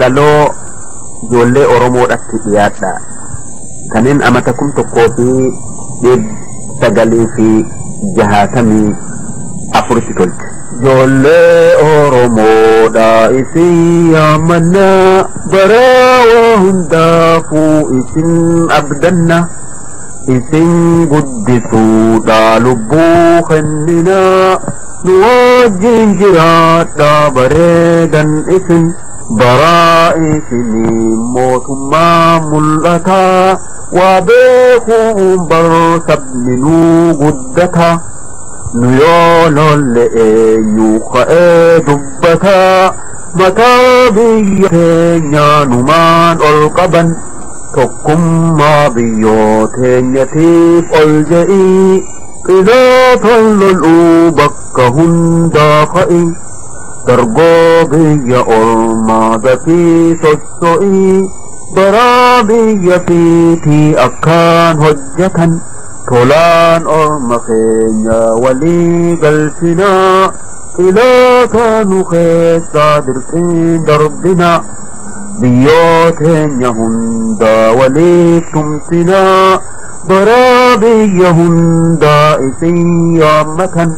laloo ijoollee Oromoodhaatti dhiyaadha. Kanneen amatakum tokkoo fi 964 tolche. Ijoollee Oromoodha isin yaamanna baraa hundaafuu isin abdanna. Isin guddisuudha lubbuu kennina nu wajjin jiraadha bareedan isin. Baraa isinii mootummaa mul'ata waa beekuun sabni nuu guddata nu yoo lolle eenyu ka'ee dubbata mataa biyya keenyaa numaan ol qaban tokkummaa biyyoo teenyatiif ol je'ii qilootan lol'uu bakka hundaa ka'i. Dargoo biyya ormaadha fi sosso'ii baraa biyya fiitii akkaan hojjetan tolaan orma keenya walii galchinaa qiloota nu keessaa dirqiin darbina biyyoo teenya hundaa waliif tumsinaa baraa biyya hundaa isin yaammatan.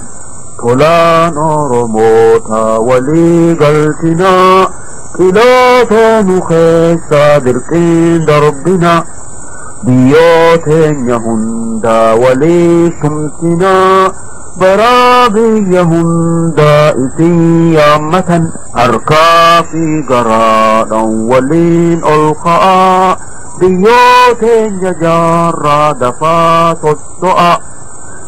Tolaan Oromoota walii galchina qiloota nu keessaa dirqiin darbina biyyoo teenya hundaa waliif tumsina baraa biyya hundaa isin yaammatan harkaa fi garaadhaan waliin ol ka'aa biyyoo teenya jaarraa dafaa sosso'a.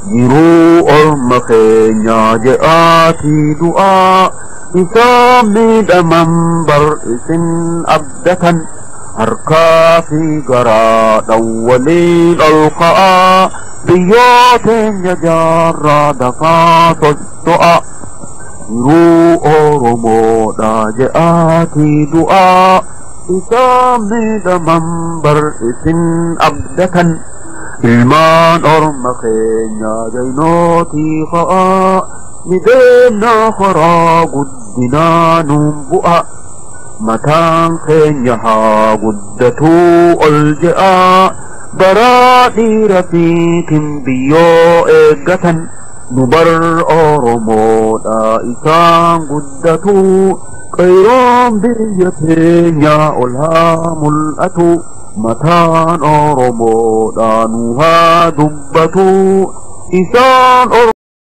Jiruu orma keenya je'aatii du'aa isaan miidhaman bar isin abdatan harkaa fi garaadhaan waliin ol ka'aa biyyoo teenya jaarraa dafaa sosso'a. Jiruu Oromoodha je'aatii du'aa isaan miidhaman bar isin abdatan. Ilmaan orma keenya jaynootii ka'aa ni deemna karaa guddinaa nuun bu'a mataan keenya haa guddatuu ol je'aa baraa dhiira fiitiin biyyoo eeggatan nu bar Oromoodha isaan guddatuu qayroon biyya teenyaa ol haa mul'atu. Mataan Oromoodha nu haa dubbatu isaan